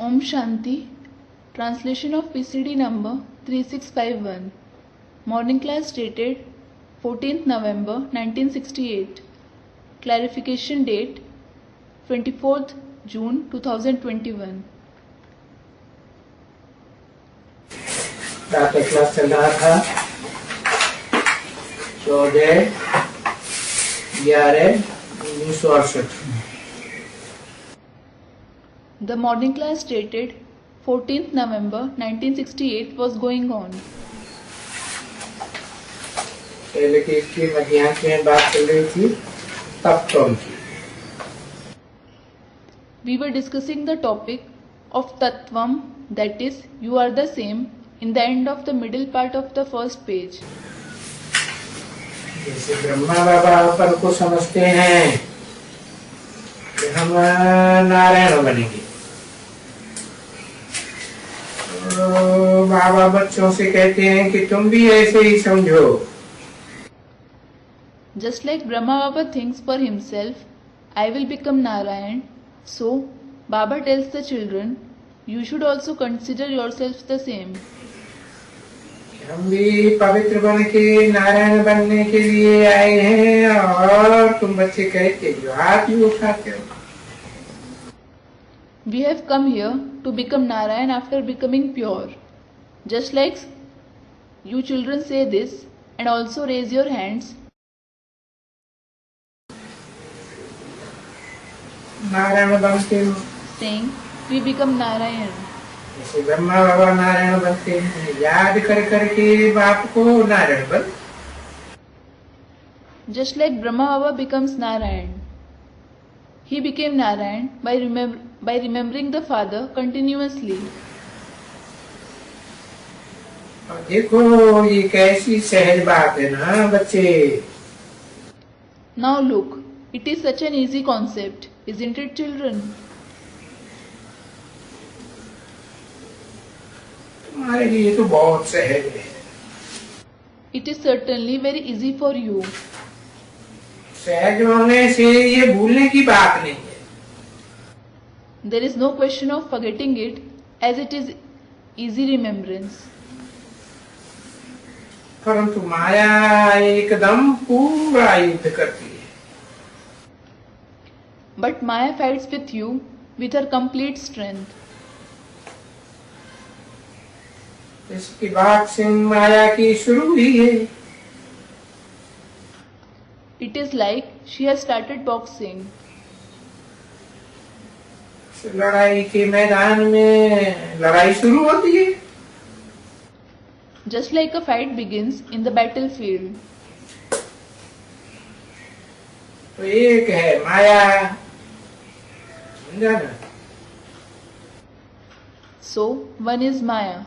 Om Shanti. Translation of PCD number 3651. Morning class dated 14th November 1968. Clarification date 24th June 2021. Data class चल रहा था 14/11/1968। The morning class dated 14th November 1968 was going on. पहले की इसकी मध्यांश में बात चल रही थी तत्वम की। We were discussing the topic of Tattvam, that is, you are the same, in the end of the middle part of the first page. जैसे ब्रह्मा बाबा अपन को समझते हैं कि हम नारायण बनेंगे, तो बाबा बच्चों से कहते हैं कि तुम भी ऐसे ही समझो। Just like Brahma Baba thinks for himself, I will become Narayan, so Baba tells the children, you should also consider yourselves the same. हम भी पवित्र बन के नारायण बनने के लिए आए हैं, और तुम बच्चे कहते हो हाथ भी उठाते हो। We have come here to become Narayan after becoming pure. Just like you children say this and also raise your hands. Narayan बनते हो, Saying, we become Narayan. जैसे ब्रह्मा बाबा नारायण बनते हैं, याद कर करके बाप को नारायण बन। Just like Brahma Baba becomes Narayan. He became Narayan by remembering the Father continuously. देखो ये कैसी सहज बात है ना बच्चे। Now look, it is such an easy concept, isn't it, children? तुम्हारे लिए तो बहुत सहज है। It is certainly very easy for you. सहज होने से ये भूलने की बात नहीं है। There is no question of forgetting it, as it is easy remembrance. परंतु माया एकदम पूरा युद्ध करती है। But Maya fights with you with her complete strength. इसकी बॉक्सिंग माया की शुरू हुई है। It is like she has started boxing. लड़ाई के मैदान में लड़ाई शुरू होती है। Just like a fight begins in the battlefield. तो एक है माया, समझा ना? So, one is Maya.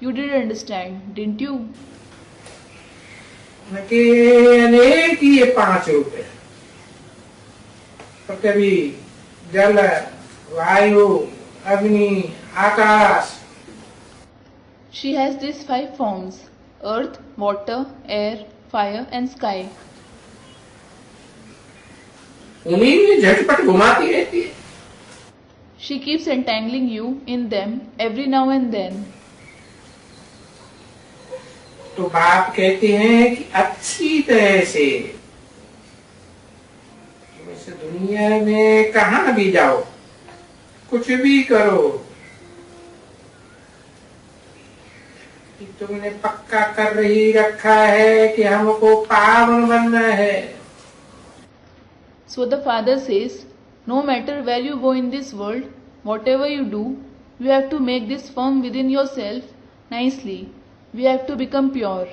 You did understand, didn't you? उनके अनेक ये 5 रूप है। पृथ्वी, जल, वायु, अग्नि, आकाश। She has these 5 forms: earth, water, air, fire and sky. उन्हीं में झटपट घुमाती रहती है। She keeps entangling you in them every now and then. तो बाप कहते हैं कि अच्छी तरह से तुम इस दुनिया में कहाँ भी जाओ, कुछ भी करो, कि तुमने पक्का कर ही रखा है कि हमको पावन बनना है। So the Father says, no matter where you go in this world, whatever you do, you have to make this firm within yourself nicely. We have to become pure.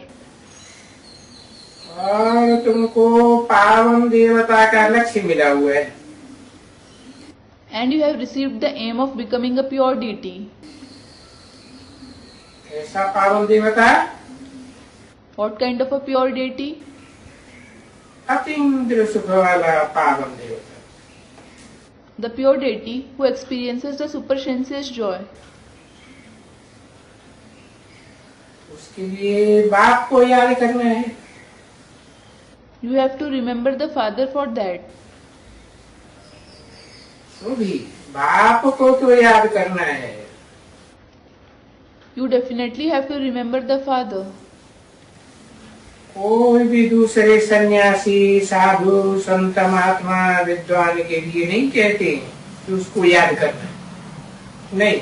और तुमको पावन देवता का लक्ष्य मिला हुआ है। And you have received the aim of becoming a pure deity. ऐसा पावन देवता? What kind of a pure deity? Atindra सुख वाला पावन देवता। The pure deity who experiences the supersensuous joy. उसके लिए बाप को याद करना है। You have to remember the Father for that. तो भी बाप को तो याद करना है। You definitely have to remember the father. कोई भी दूसरे सन्यासी, साधु, संत, महात्मा, विद्वान के लिए नहीं कहते कि उसको याद करना, नहीं.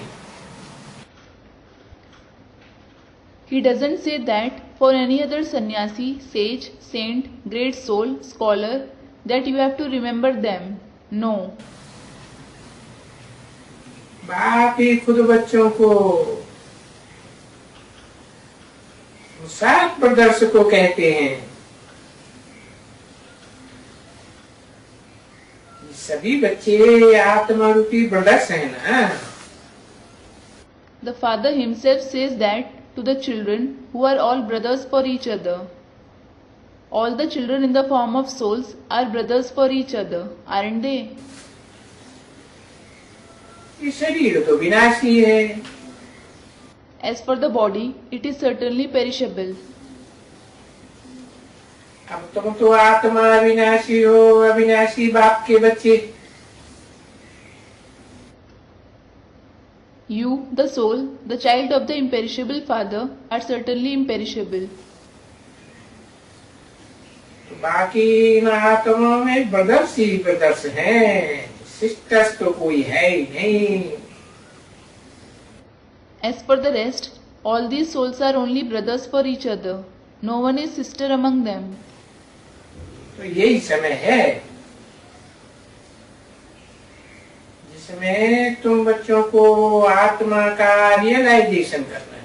He doesn't say that for any other sannyasi, sage, saint, great soul, scholar, that you have to remember them. No. बाप ही खुद बच्चों को, सात ब्रदर्स को कहते हैं. सभी बच्चे आत्मा रूपी ब्रदर्स हैं ना. The father himself says that to the children who are all brothers for each other. All the children in the form of souls are brothers for each other, aren't they? ये शरीर तो विनाशी है. As for the body, it is certainly perishable. अब तुम तो आत्मा अविनाशी हो, अविनाशी बाप के बच्चे. You, the soul, the child of the imperishable father, are certainly imperishable. तो बाकी इन आत्माओं में ब्रदर्स ही ब्रदर्स हैं, सिस्टर्स तो कोई है ही नहीं. As for the rest, all these souls are only brothers for each other. No one is sister among them. तो यही समय है जिसमें तुम बच्चों को आत्मा का रियलाइजेशन करना है.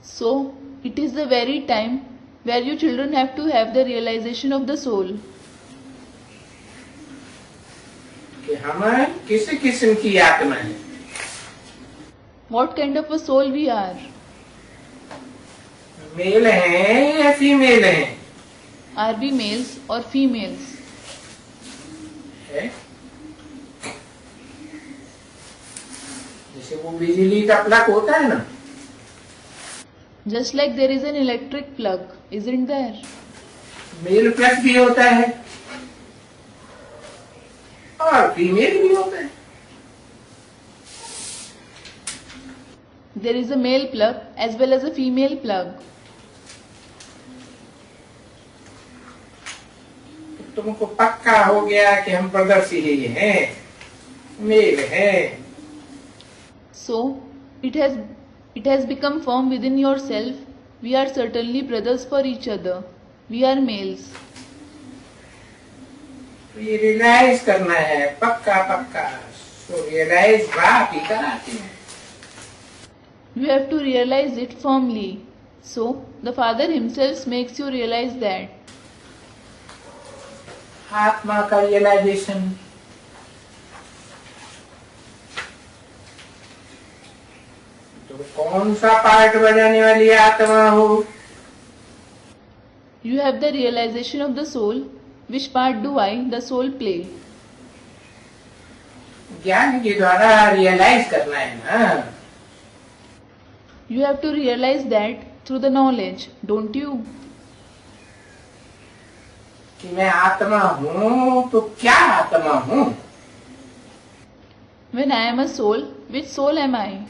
So, it is the very time where you children have to have the realization of the soul. कि हम किस किस्म की आत्मा है. What kind of a soul we are? Male हैं या फीमेल हैं? Are we males or females? है? जैसे वो बिजली का प्लग होता है ना, Just like there is an electric plug, isn't there? Male plug भी होता है और फीमेल भी होता है. There is a male plug as well as a female plug. तुमको पक्का हो गया कि हम ब्रदर्स ही हैं, मेल हैं. So, it has become firm within yourself. We are certainly brothers for each other. We are males. तो ये रियलाइज करना है पक्का पक्का. सो रियलाइज बाप ही कराते हैं. You have to realize it firmly. So, the Father himself makes you realize that. आत्मा का रियलाइजेशन. तो कौन सा पार्ट बजाने वाली आत्मा हो? You have the realization of the soul. Which part do I, the soul, play? ज्ञान के द्वारा रियलाइज करना है ना. You have to realize that through the knowledge, don't you? कि मैं आत्मा हूँ तो क्या आत्मा हूँ? When I am a soul, which soul am I?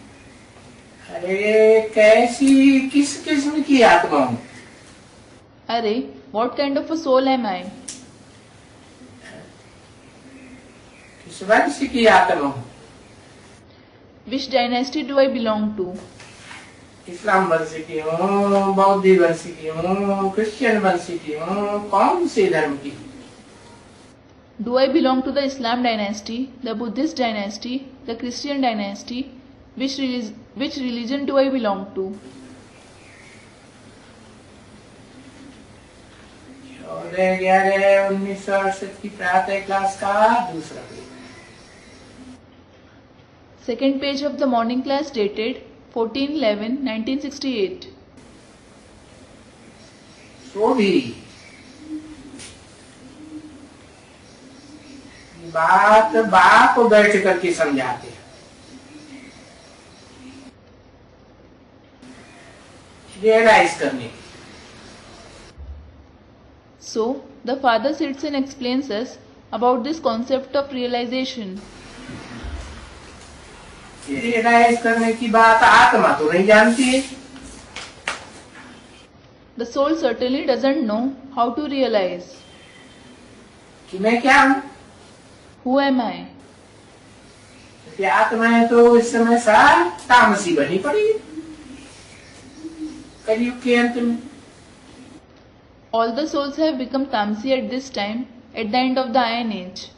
अरे कैसी किस किस्म की आत्मा हूँ? Array, what kind of a soul am I? किस वंश की आत्मा हूँ? Which dynasty do I belong to? इस्लाम वंश की हूँ, बौद्ध वंश की हूँ, क्रिश्चियन वंश की हूँ, कौन से धर्म की? Do I belong to the Islam dynasty, the Buddhist dynasty, the Christian dynasty? Which religion do I belong to? 14/11/1968 की प्रातः क्लास का दूसरा page. Second page of the morning class dated 14/11/1968. तो भी बात बाप बैठ करके समझाते हैं. रियलाइज करने की. So, the Father sits and explains us about this concept of realization. ये रियलाइज करने की बात आत्मा तो नहीं जानती है। The soul certainly doesn't know how to realize. कि मैं क्या हूँ, Who am I? कि आत्मा है तो इस समय सार तामसी बनी पड़ी है कलयुग के अंत में। All the souls have become Tamsi at this time, at the end of the Iron Age.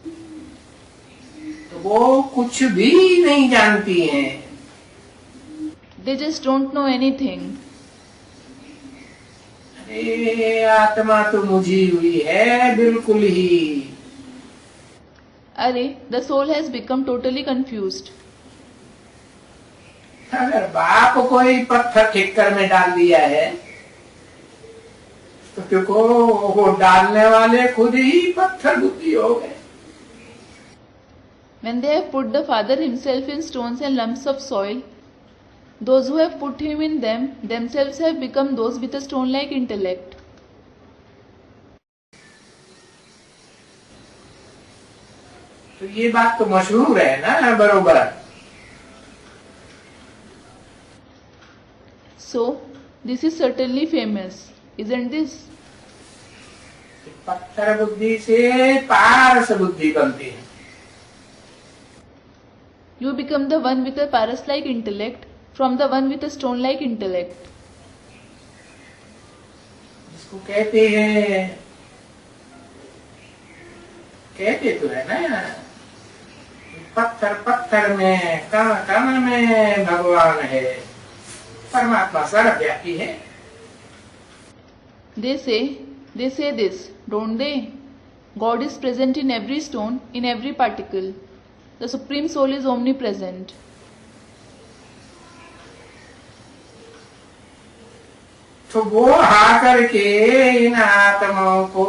तो वो कुछ भी नहीं जानती हैं। They just don't know anything. अरे आत्मा तो मुझी हुई है बिल्कुल ही। Arey, the soul has become totally confused. अगर बाप कोई पत्थर ठेकर में डाल दिया है तो देखो वो डालने वाले खुद ही पत्थर बुद्धि हो गए। When they have put the Father himself in stones and lumps of soil, those who have put him in them themselves have become those with a stone-like intellect. तो ये बात तो मशहूर है ना बरोबर। So, this is certainly famous, isn't this? पत्थर बुद्धि से पारस बुद्धि बनती है। You become the one with a paras-like intellect from the one with a stone-like intellect. इसको कहते हैं, कहते तो है ना, पत्थर पत्थर में कण कण में भगवान है, परमात्मा सर्वव्यापी है। They say this, don't they? God is present in every stone, in every particle. The Supreme Soul is omnipresent. तो वो आकर के इन आत्माओं को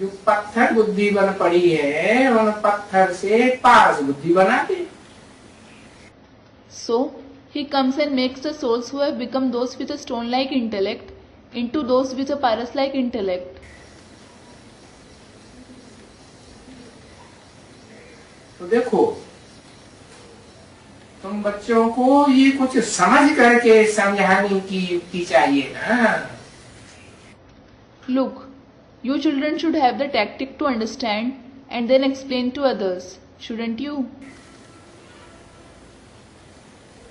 जो पत्थर बुद्धि बन पड़ी है उन पत्थर से पारस बुद्धि बनाते। So, he comes and makes the souls who have become those with a stone-like intellect into those with a paras-like intellect. तो देखो, तुम बच्चों को ये कुछ समझ करके समझाने की युक्ति चाहिए ना। Look, you children should have the tactic to understand and then explain to others, shouldn't you?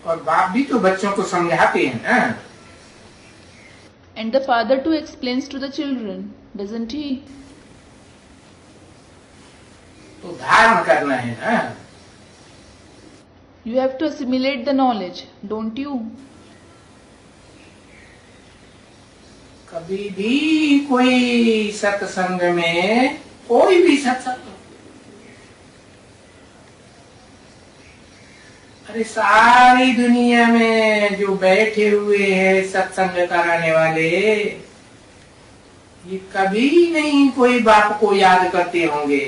और बाप भी तो बच्चों को समझाते हैं ना। And the father too explains to the children, doesn't he? तो धारण करना है ना। You have to assimilate the knowledge, don't you? कभी भी कोई सत्संग में, कोई भी सत्संग, अरे सारी दुनिया में जो बैठे हुए हैं सत्संग कराने वाले, ये कभी नहीं कोई बाप को याद करते होंगे।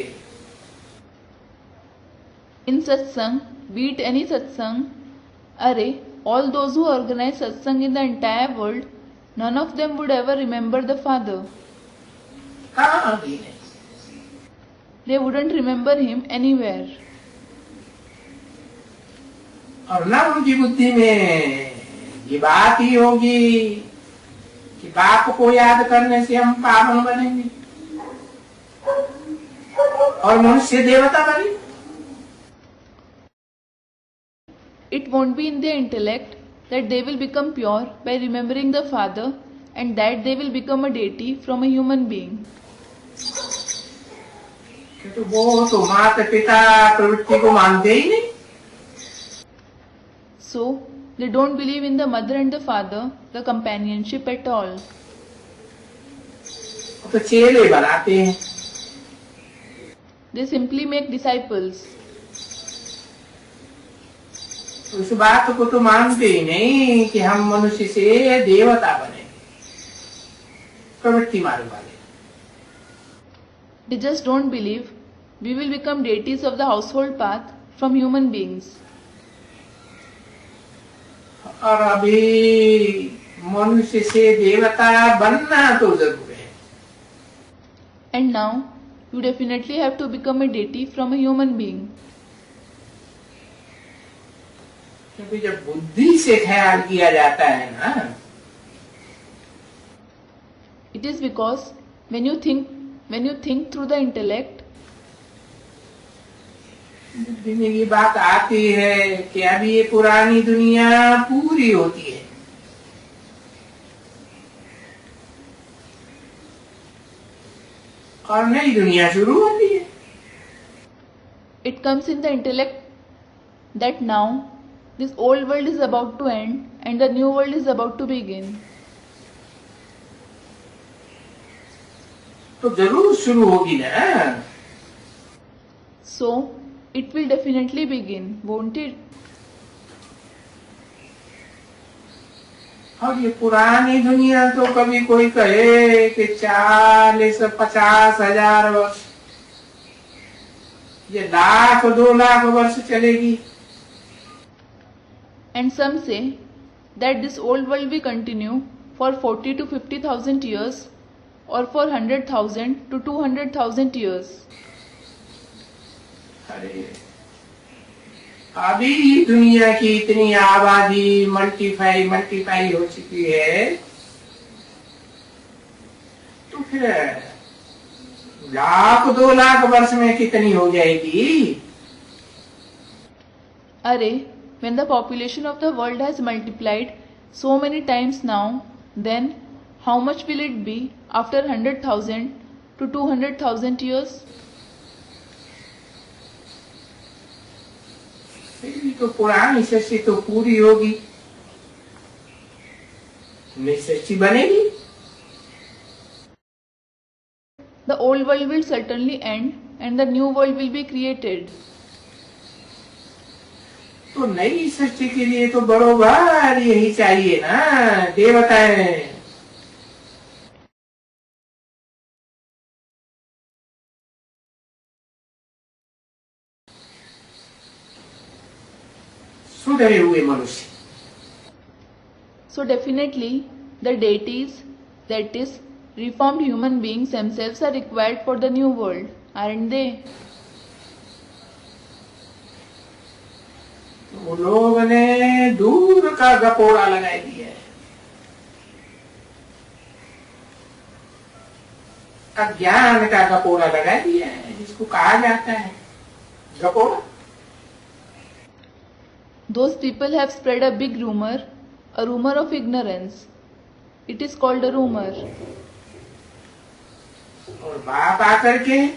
In satsang, be it any satsang, array, all those who organize satsang in the entire world, none of them would ever remember the Father. कहाँ भी नहीं। They wouldn't remember him anywhere. और ना उनकी बुद्धि में ये बात ही होगी कि बाप को याद करने से हम पावन बनेंगे और मनुष्य देवता बनेंगे। It won't be in their intellect that they will become pure by remembering the Father and that they will become a deity from a human being. तो वो तो माता पिता प्रवृत्ति को मानते ही नहीं। So, they don't believe in the mother and the father, the companionship at all. तो चेले बनाते हैं। They simply make disciples. उस बात को तो मानते ही नहीं कि हम मनुष्य से देवता बने, प्रवृत्ति मार्ग वाले। They just don't believe we will become deities of the household path from human beings. और अभी मनुष्य से देवता बनना तो जरूर है। And now, you definitely have to become a deity from a human being. क्योंकि जब बुद्धि से ख्याल किया जाता है ना, It is because when you think through the intellect, बुद्धि में ये बात आती है कि अभी ये पुरानी दुनिया पूरी होती है, और नई दुनिया शुरू होती है। it comes in the intellect that now this old world is about to end and the new world is about to begin. तो जरूर शुरू होगी ना। So it will definitely begin, won't it? और ये पुरानी दुनिया तो कभी कोई कहे कि 40-50 हजार वर्ष, ये 1,00,000-2,00,000 वर्ष चलेगी। And some say that this old world will continue for 40 to 50,000 years or for 100,000 to 200,000 years. अरे अभी दुनिया की इतनी आबादी मल्टीप्लाई हो चुकी है, तो फिर 1,00,000-2,00,000 वर्ष में कितनी हो जाएगी? Array, when the population of the world has multiplied so many times now, then how much will it be after 100,000 to 200,000 years? फिर तो पुरानी सृष्टि तो पूरी होगी, नई सृष्टि बनेगी। The old world will certainly end and the new world will be created. तो नई सृष्टि के लिए तो बरोबर यही चाहिए ना, देवताएं। सुधरे हुए मनुष्य। So definitely the deities, that is reformed human beings themselves, are required for the new world, aren't they? तो लोग ने दूर का गपोड़ा लगाई दिया है, अज्ञान का गपोड़ा लगा दिया है, जिसको कहा जाता है गपोड़ा। Those people have spread a big rumor, a rumor of ignorance. It is called a rumor. और बाप आकर के,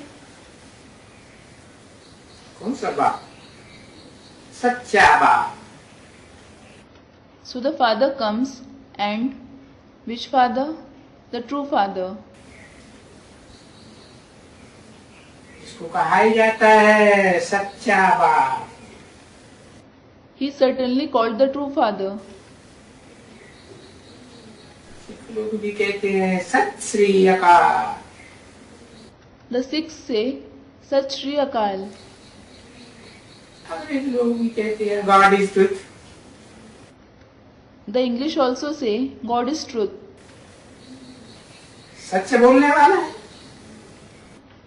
कौन सा बाप? सच्चा बाप। So the Father comes, and which Father? The true Father. इसको कहा ही जाता है सच्चा बाप। He is certainly called the true Father. लोग भी कहते हैं सत श्री अकाल। The Sikhs say, Sat Shri Akal. अंग्रेज लोग भी कहते हैं God is truth. The English also say, God is truth. सच बोलने वाला है।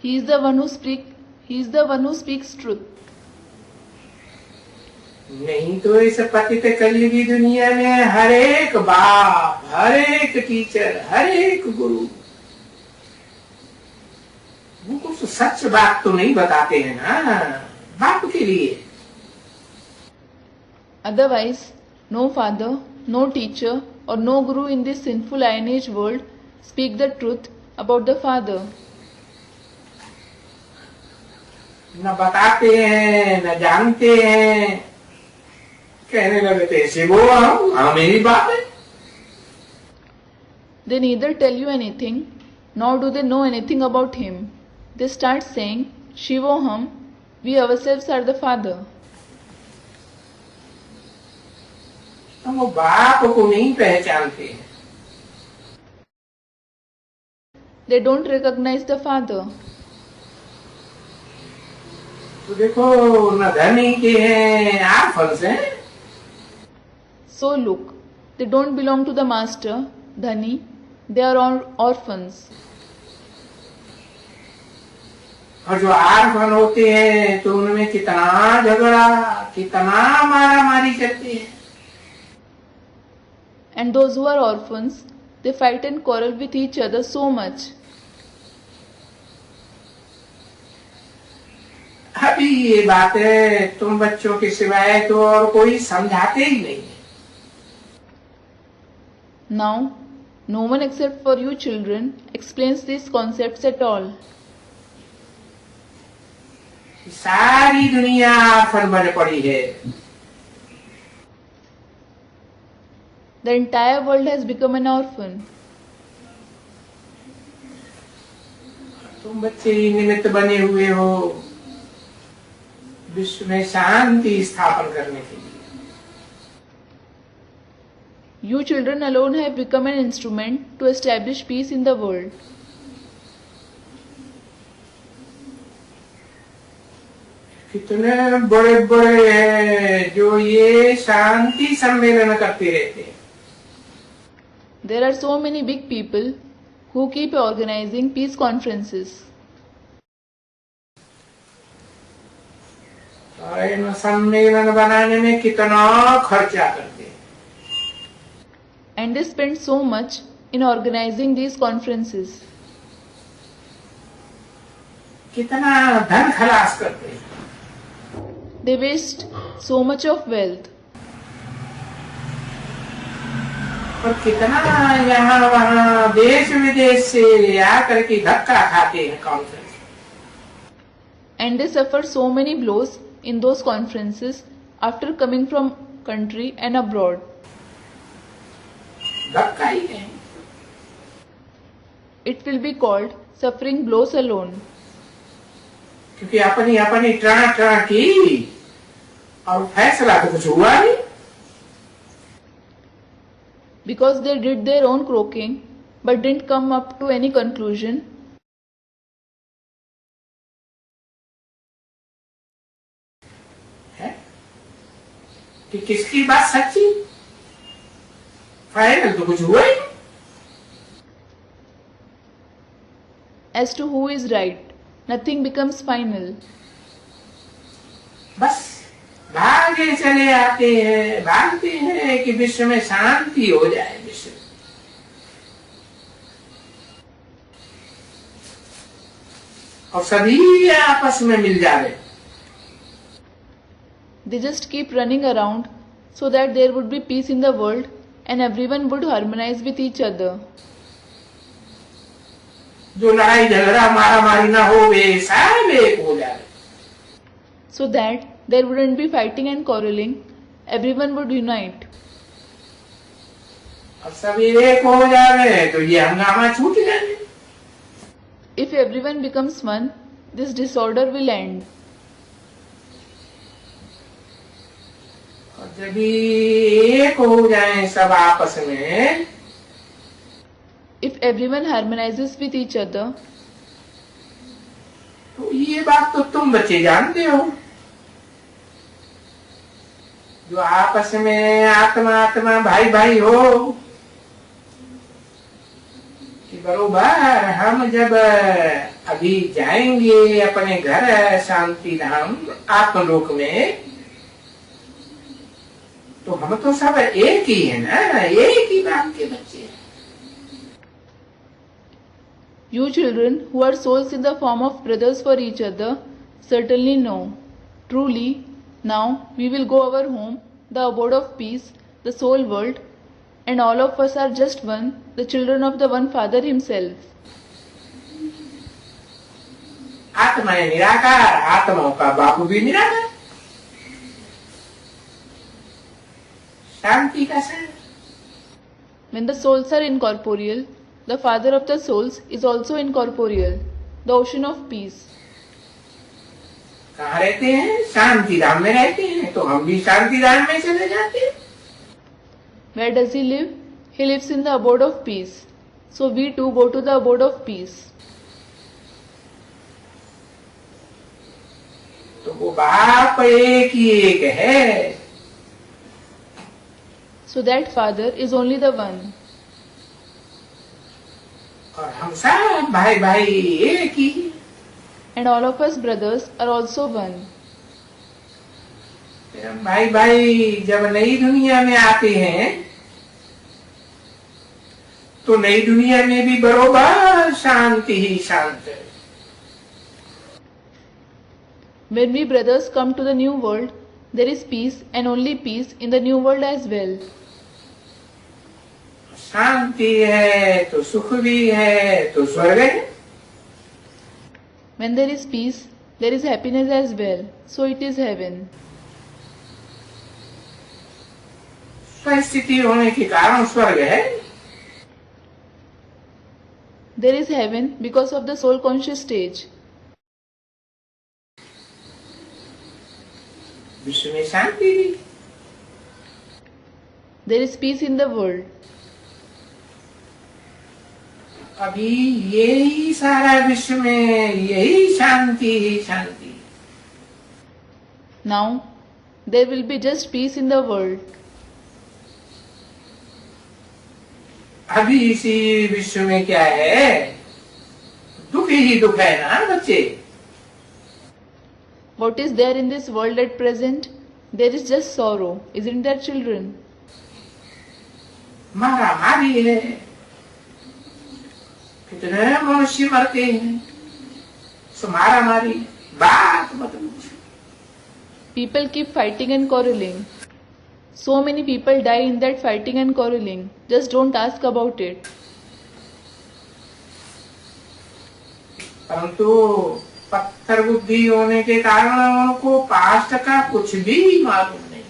He is the one who speaks truth. नहीं तो इस पतित कलयुगी दुनिया में हर एक बाप, हर एक टीचर, हर एक गुरु वो कुछ सच बात तो नहीं बताते हैं ना बाप के लिए। Otherwise, no father, no teacher, or no guru in this sinful iron age world speak the truth about the Father. न बताते हैं, न जानते हैं, कहने लगते हैं शिवो हम मेरी बाप है। They neither tell you anything, nor do they know anything about him. They start saying, Shivoham, we ourselves are the Father. हम वो बाप को नहीं पहचानते हैं। They don't recognize the Father. तो देखो न धनी के हैं, आर्फन्स हैं। So look, they don't belong to the master, Dhani, they are all orphans. और जो आर्फन होते हैं तो उनमें कितना झगड़ा, कितना मारा मारी चलती है। And those who are orphans, they fight and quarrel with each other so much. अभी ये बातें तुम बच्चों के सिवाय तो और कोई समझाते ही नहीं। Now, no one except for you children explains these concepts at all. सारी दुनिया आर्फन बन पड़ी है। The entire world has become an orphan. तुम बच्चे ही निमित्त बने हुए हो विश्व में शांति स्थापन करने के लिए। You children alone have become an instrument to establish peace in the world. कितने बड़े बड़े हैं जो ये शांति सम्मेलन करते रहते हैं। There are so many big people who keep organizing peace conferences. और इन सम्मेलन बनाने में कितना खर्चा करते हैं। And they spend so much in organizing these conferences. कितना धन खलास करते हैं। They waste so much of wealth. और कितना यहाँ वहाँ देश विदेश से आकर के धक्का खाते हैं conference. And they suffer so many blows in those conferences after coming from country and abroad. धक्का ही नहीं। It will be called suffering blows alone. क्योंकि अपनी अपनी टना की और फैसला तो कुछ हुआ नहीं। Because they did their own croaking but didn't come up to any conclusion. है कि किसकी बात सच्ची, फाइनल तो कुछ हुआ ही नहीं। As to who is right, nothing becomes final. बस भागे चले आते हैं, भागते हैं कि विश्व में शांति हो जाए। विश्व और सभी आपस में मिल जाए। They just keep running around so that there would be peace in the world and everyone would harmonize with each other. जो लड़ाई झगड़ा मारा मारी ना हो वे सब एक हो जाए। So that there wouldn't be fighting and quarreling, everyone would unite. और सब एक हो जाए तो ये हंगामा छूट जाए। If everyone becomes one, this disorder will end. और जब एक हो जाए सब आपस में, If everyone harmonizes with each other, तो ये बात तो तुम बच्चे जानते हो। जो आपस में आत्मा आत्मा भाई भाई हो कि बरोबर हम जब अभी जाएंगे अपने घर शांति धाम आत्मलोक में, तो हम तो सब एक ही है ना, एक ही बाप के बच्चे हैं। you children who are souls in the form of brothers for each other certainly know. Truly, now we will go our home, the abode of peace, the soul world, and all of us are just one, the children of the one Father himself. आत्मा है निराकार, आत्माओं का बापू भी निराकार। शांति का सार। When the souls are incorporeal, the Father of the souls is also incorporeal, the ocean of peace. कहाँ रहते हैं? शांति धाम में रहते हैं, तो हम भी शांति धाम में चले जाते हैं। Where does he live? He lives in the abode of peace. So we too go to the abode of peace. तो वो बाप एक ही एक है। So that Father is only the one. और हम सब भाई भाई एक ही। and all of us brothers are also one. भाई भाई जब नई दुनिया में आते हैं तो नई दुनिया में भी बरोबर शांति ही शांत है। When we brothers come to the new world, there is peace and only peace in the new world as well. शांति है तो सुख भी है तो स्वर्ग है। When there is peace, there is happiness as well, so it is heaven. स्थिति होने के कारण स्वर्ग है। There is heaven because of the soul conscious stage. विश्व में शांति भी। There is peace in the world. अभी यही सारा विश्व में यही शांति ही शांति। Now, there will be just peace in the world. अभी इसी विश्व में क्या है? दुख ही दुख है ना बच्चे। What is there in this world at present? There is just sorrow, isn't there, children? मारा मारी है, कितने मनुष्य मरते हैं, सो मारा मारी, बात मत पूछो। People keep fighting and quarreling. So many people die in that fighting and quarreling. Just don't ask about it. परंतु पत्थर बुद्धि होने के कारण उनको पास्ट का कुछ भी मालूम नहीं।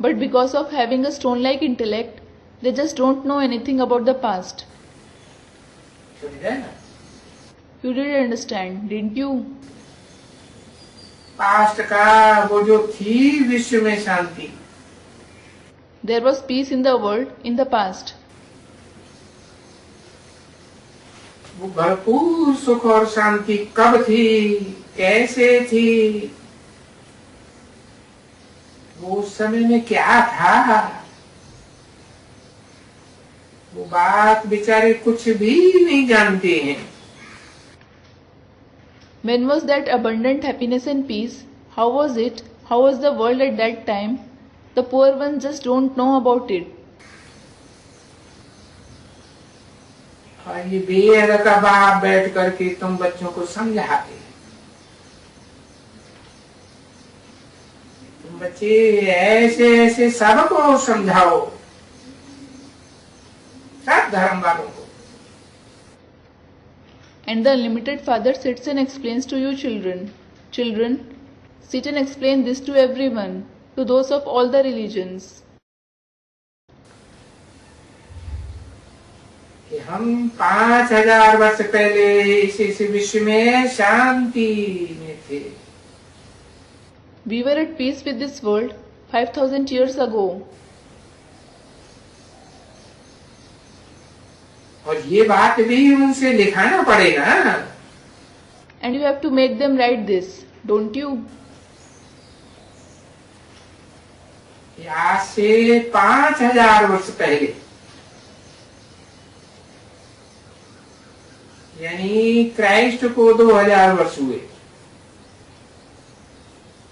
But because of having a stone-like intellect, they just don't know anything about the past. समझे ना? You did understand, didn't you? Past का वो जो थी विश्व में शांति, There was peace in the world in the past. वो भरपूर सुख और शांति कब थी, कैसे थी, वो उस समय में क्या था, वो बात बेचारे कुछ भी नहीं जानते हैं। When was that abundant happiness and peace? How was it? How was the world at that time? The poor ones just don't know about it. और ये बेहद का बाप बैठ करके तुम बच्चों को समझाते, तुम बच्चे ऐसे ऐसे सबको समझाओ, सब धर्म वालों को। And the unlimited Father sits and explains to you children. Children, sit and explain this to everyone, to those of all the religions. कि हम 5000 वर्ष पहले इस विश्व में शांति में थे। We were at peace with this world 5000 years ago. और ये बात भी उनसे लिखाना पड़ेगा। And you have to make them write this, don't you? आज से 5000 वर्ष पहले, यानी क्राइस्ट को 2000 वर्ष हुए,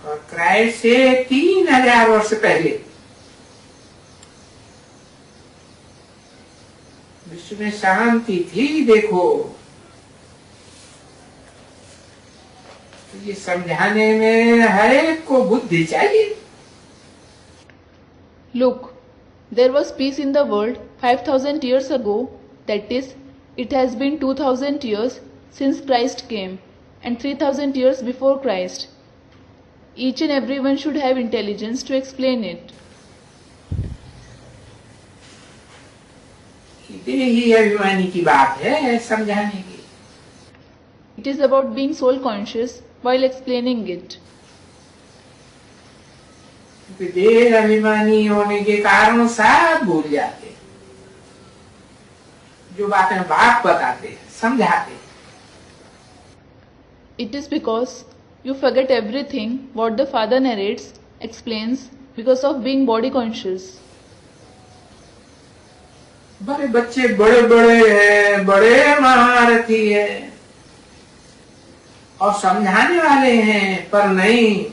और क्राइस्ट से 3000 वर्ष पहले विश्व में शांति थी। देखो, ये समझाने में हर एक को बुद्धि चाहिए। Look, there was peace in the world 5000 years ago, that is, it has been 2000 years since Christ came and 3000 years before Christ. Each and everyone should have intelligence to explain it. यही अभिमानी की बात है समझाने की। It is about being soul conscious while explaining it. देह अभिमानी होने के कारण सब भूल जाते, जो बातें बाप बताते समझाते। It is because you forget everything what the Father narrates, explains, because of being body conscious. बड़े बच्चे बड़े बड़े हैं, बड़े महारथी है, और समझाने वाले हैं, पर नहीं।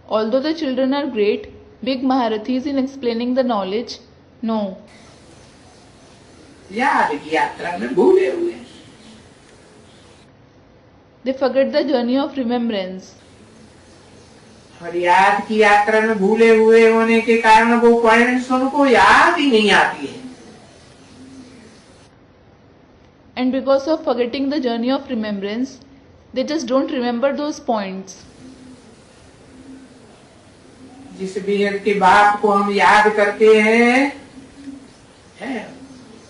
Although the children are great, big Maharathis in explaining the knowledge, no. याद की यात्रा में भूले हुए। They forget the journey of remembrance. और याद की यात्रा में भूले हुए होने के कारण वो पॉइंट्स उनको याद ही नहीं आती है। And because of forgetting the journey of remembrance, they just don't remember those points. जिस वीर के बाप को हम याद करते हैं,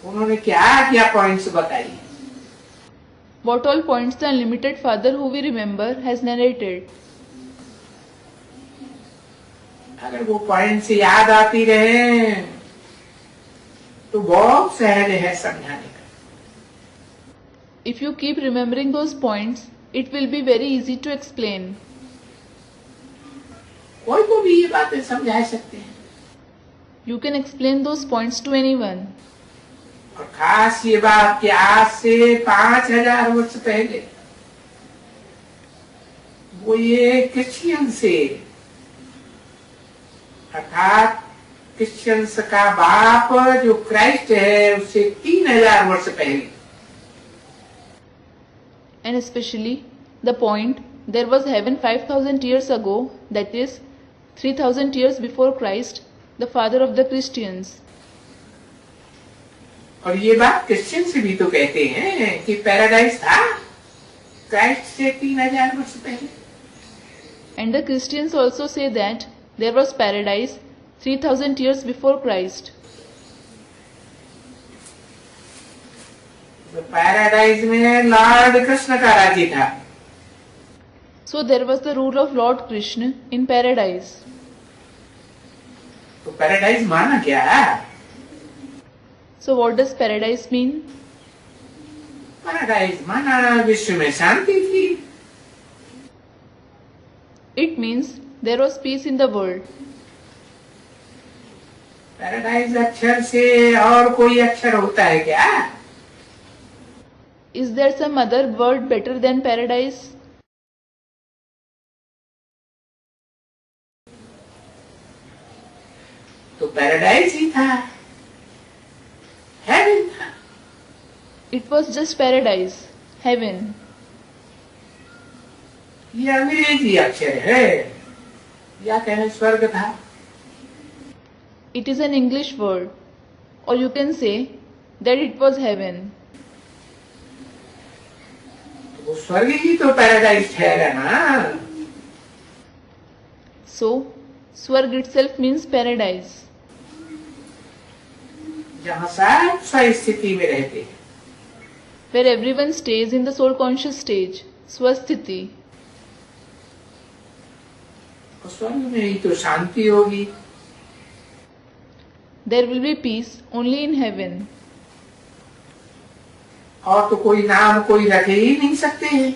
उन्होंने क्या क्या पॉइंट्स बताई। What all points the unlimited Father who we remember has narrated. अगर वो पॉइंट्स याद आती रहे तो बहुत सहज है समझाने का। If you keep remembering those points, it will be very easy to explain. कोई को भी ये बातें समझा सकते हैं। You can explain those points to anyone. और खास ये बात कि आज से 5000 वर्ष पहले वो ये क्रिश्चियन से, अर्थात क्रिश्चियंस का बाप जो क्राइस्ट है उससे 3000 वर्ष पहले, And especially the point there was heaven 5000 years ago, that is 3000 years before Christ, the father of the Christians. और ये बात क्रिश्चियन से भी तो कहते हैं कि पैराडाइज था क्राइस्ट से 3000 वर्ष पहले। And the Christians also say that there was paradise 3000 years before Christ. तो पैराडाइज में लॉर्ड कृष्ण का राज्य था। So there was the rule of Lord Krishna in paradise. तो पैराडाइज माना क्या है? So what does paradise mean? Paradise माना विश्व में शांति थी। It means there was peace in the world. Paradise अक्षर से और कोई अक्षर होता है क्या? Is there some other word better than paradise? तो पैराडाइज ही था, हेवन था। It was just paradise, heaven. ये अंग्रेजी अक्षर है, या कहें स्वर्ग था। It is an English word, or you can say that it was heaven. वो स्वर्ग ही तो पैराडाइज ठहरा ना। So, Swarg itself means paradise. जहाँ सब स्वस्थिति में रहते हैं। Where everyone stays in the soul conscious stage, Swasthiti. और स्वर्ग में ही तो शांति होगी। There will be peace only in heaven. और तो कोई नाम कोई रख ही नहीं सकते हैं,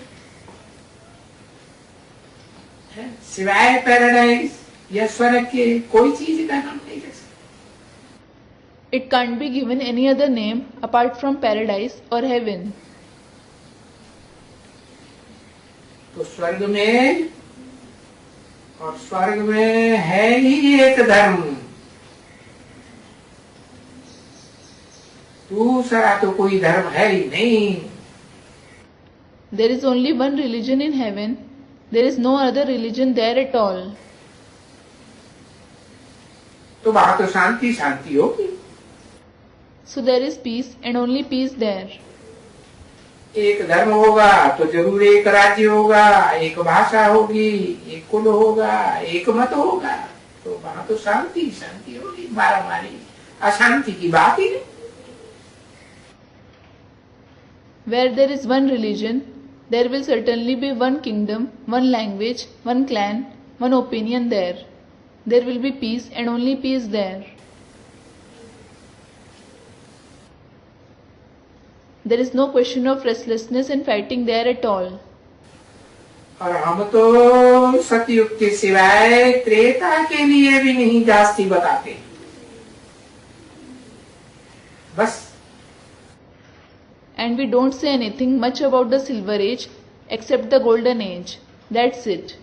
सिवाय पैराडाइज या स्वर्ग के कोई चीज का नाम नहीं रख सकते। It can't be given any other name apart from paradise or heaven. तो स्वर्ग में, और स्वर्ग में है ही एक धर्म, दूसरा तो कोई धर्म है ही नहीं। There is only one religion in heaven. There is no other religion there at all. तो वहां तो शांति शांति होगी। So there is peace and only peace there. एक धर्म होगा तो जरूर एक राज्य होगा, एक भाषा होगी, एक कुल होगा, एक मत होगा, तो वहां तो शांति शांति होगी, मारामारी अशांति की बात ही नहीं। Where there is one religion, there will certainly be one kingdom, one language, one clan, one opinion there. There will be peace and only peace there. There is no question of restlessness and fighting there at all. और हम तो सतयुग के सिवाय त्रेता के लिए भी नहीं जास्ती बताते, बस। And we don't say anything much about the Silver Age except the golden age. That's it.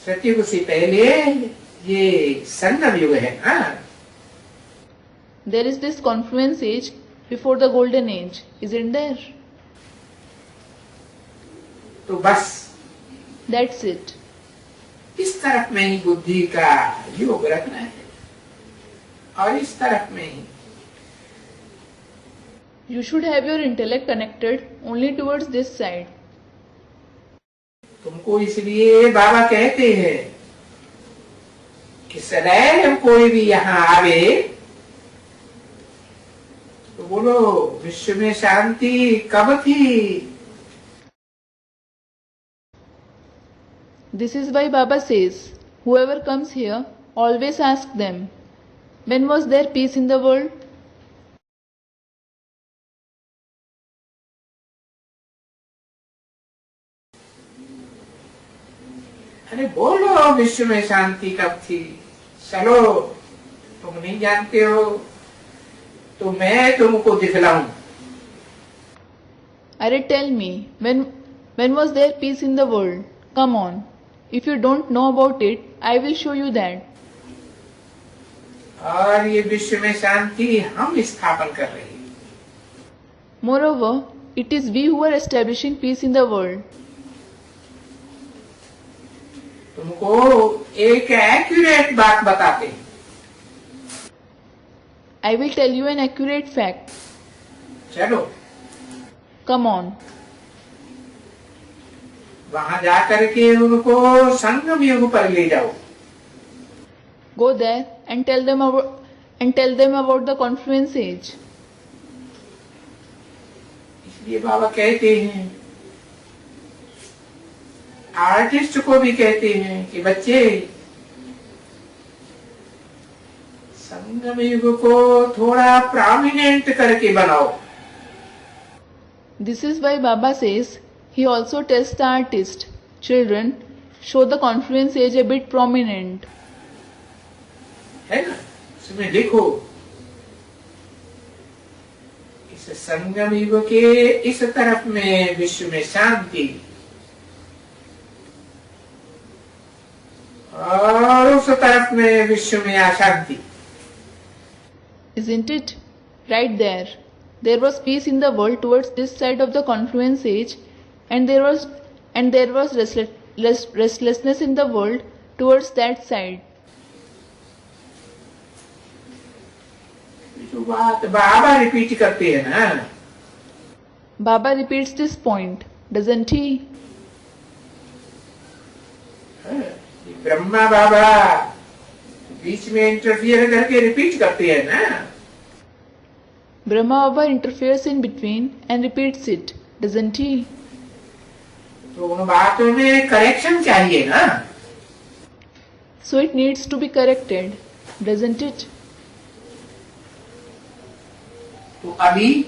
सतयुग से पहले ये संगम युग है ना। There is this confluence age before the golden age, isn't there? तो बस That's it. इस तरफ में ही बुद्धि का योग रखना है और इस तरफ में ही। You should have your intellect connected only towards this side. तुमको इसलिए बाबा कहते हैं कि सदैव कोई भी यहाँ आवे तो बोलो विश्व में शांति कब थी। This is why Baba says, whoever comes here, always ask them, when was there peace in the world? अरे बोलो विश्व में शांति कब थी। चलो तुम नहीं जानते हो तो मैं तुमको दिखलाऊं। Arey, tell me, when was there peace in the world? Come on. If you don't know about it, I will show you that. और ये विश्व में शांति हम स्थापन कर रहे हैं। Moreover, it is we who are establishing peace in the world. तुमको एक एक्यूरेट बात बताते हैं। I will tell you an accurate fact. चलो Come on. वहां जाकर के उनको संगम युग पर ले जाओ। Go there and tell them about the confluence age. इसलिए बाबा कहते हैं, आर्टिस्ट को भी कहते हैं कि बच्चे संगम युग को थोड़ा प्रोमिनेंट करके बनाओ। This is why Baba says, he also tells the artist, children, show the confluence age a bit prominent. है ना, इसमें देखो इस संगम युग के इस तरफ में विश्व में शांति और उस तरफ में विश्व में अशांति। Isn't it? Right there. There was peace in the world towards this side of the confluence age, and there was restlessness in the world towards that side. जो बात बाबा रिपीट करते हैं ना, Baba repeats this point, doesn't he? Brahma बाबा बीच में interfere करके repeat करते हैं ना। Brahma Baba interferes in between and repeats it, doesn't he? तो उन बातों में करेक्शन चाहिए ना। So it needs to be corrected, doesn't it? तो अभी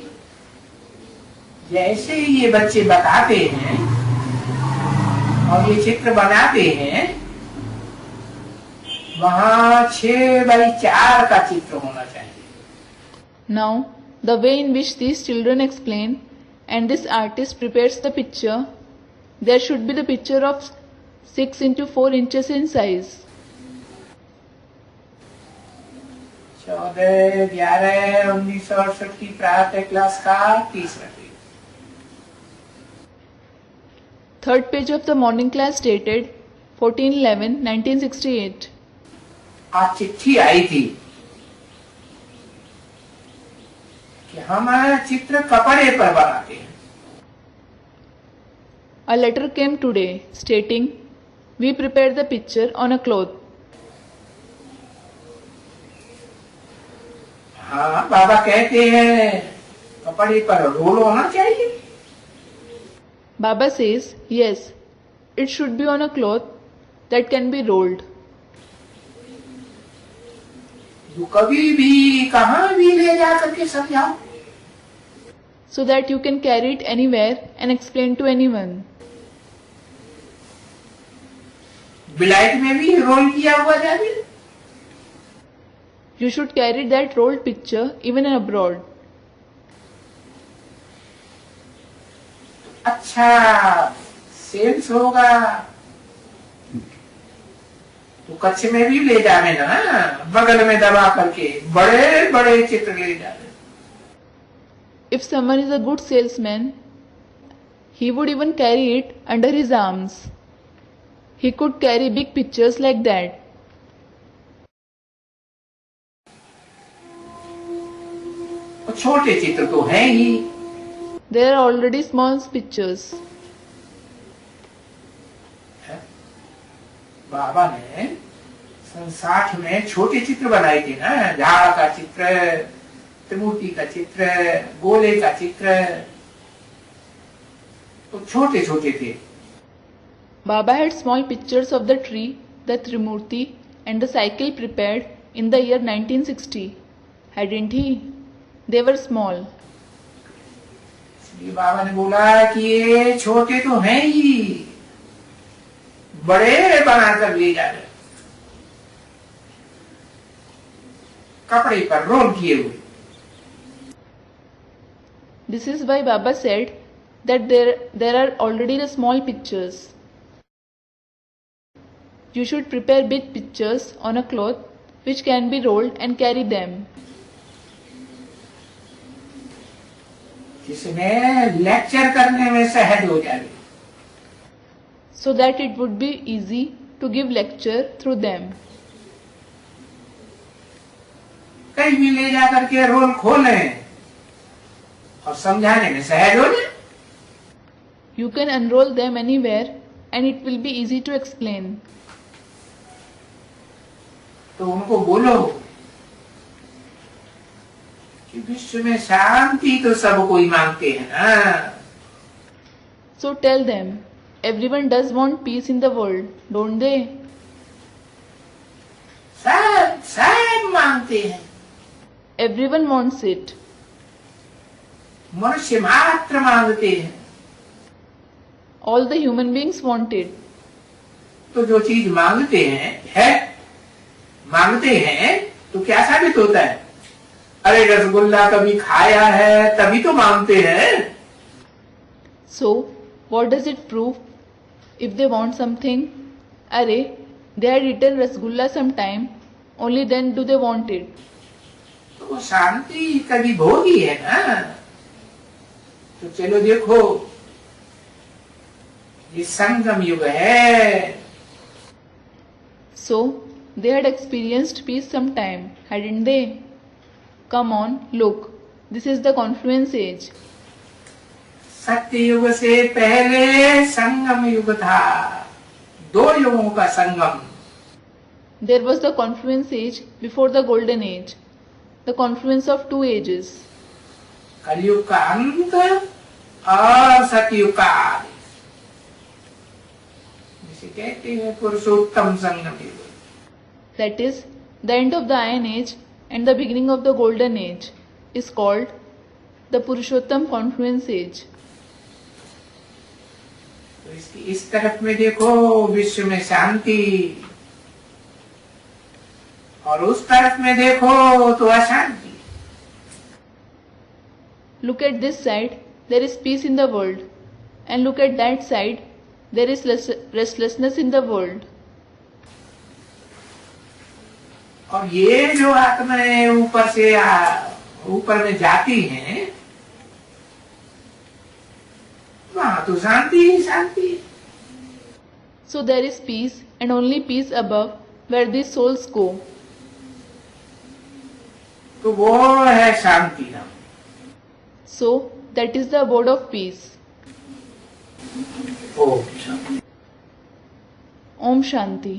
जैसे ये बच्चे बताते हैं और ये चित्र बनाते हैं, वहां 6x4 का चित्र होना चाहिए। Now, the way in which these children explain and this artist prepares the picture, there should be the picture of 6 into 4 inches in size. 14/11/1968 की प्रातः क्लास का 30वां page. Third page of the morning class dated 14/11/1968. आज चिट्ठी आई थी कि हम चित्र कपड़े पर बनाते हैं। A letter came today stating, we prepare the picture on a cloth. हाँ, बाबा कहते हैं कपड़े पर रोल होना चाहिए। Baba says, yes, it should be on a cloth that can be rolled. जो कभी भी कहाँ भी ले जा करके समझाओ, so that you can carry it anywhere and explain to anyone. बिलायत में भी रोल किया हुआ जाए। You should carry that rolled picture even abroad. अच्छा सेल्स होगा तो कच्छ में भी ले जावे ना, बगल में दबा करके बड़े बड़े चित्र ले जावे। If someone is a good salesman, he would even carry it under his arms. He could carry big pictures like that. और छोटे चित्र तो हैं ही। There are already small pictures. बाबा ने 60 में छोटे चित्र बनाए थे ना, झाड़ का चित्र, त्रिमूर्ति का चित्र, गोले का चित्र, तो छोटे छोटे थे। Baba had small pictures of the tree, the Trimurti, and the cycle prepared in the year 1960, hadn't he? They were small. इसलिए बाबा ने बोला कि ये छोटे तो हैं ही, बड़े बनाकर ले जा रहे, कपड़े पर रोल किए हुए। This is why Baba said that there are already the small pictures. You should prepare big pictures on a cloth which can be rolled and carry them. जिसमें लेक्चर करने में सहज हो जाए, so that it would be easy to give lecture through them. कहीं भी ले जाकर के रोल खोलें और समझाने में सहज हो जाए। You can unroll them anywhere and it will be easy to explain. तो उनको बोलो कि विश्व में शांति तो सब कोई मांगते हैं ना। So tell them, everyone does want peace in the world, don't they? सब मांगते हैं। Everyone wants it. मनुष्य मात्र मांगते हैं। All the human beings want it. तो जो चीज मांगते हैं मांगते हैं तो क्या साबित होता है? अरे रसगुल्ला कभी खाया है तभी तो मांगते हैं। So, what does it prove? If they want something, अरे they had eaten rasgulla sometime, only then do they want it. तो शांति कभी भोगी है ना। तो चलो देखो, ये संगम युग है। So, they had experienced peace sometime, hadn't they? Come on, look. This is the confluence age. सत्य युग से पहले संगम युग था, दो युगों का संगम। There was the confluence age before the golden age, the confluence of two ages. कलयुग का अंत और सतयुग का आदि, जिसे कहते हैं पुरुषोत्तम संगम युग। That is, the end of the Iron Age and the beginning of the Golden Age is called the Purushottam Confluence Age. तो इसकी इस तरफ में देखो, विश्व में शांति, और उस तरफ में देखो तो अशांति। Look at this side, there is peace in the world, and look at that side, there is restlessness in the world. और ये जो आत्माएं ऊपर से ऊपर में जाती हैं, वहां तो शांति ही शांति। So there is peace and only peace above where these souls go. तो वो है शांति धाम। So that is the abode of peace. Om Shanti. Om Shanti.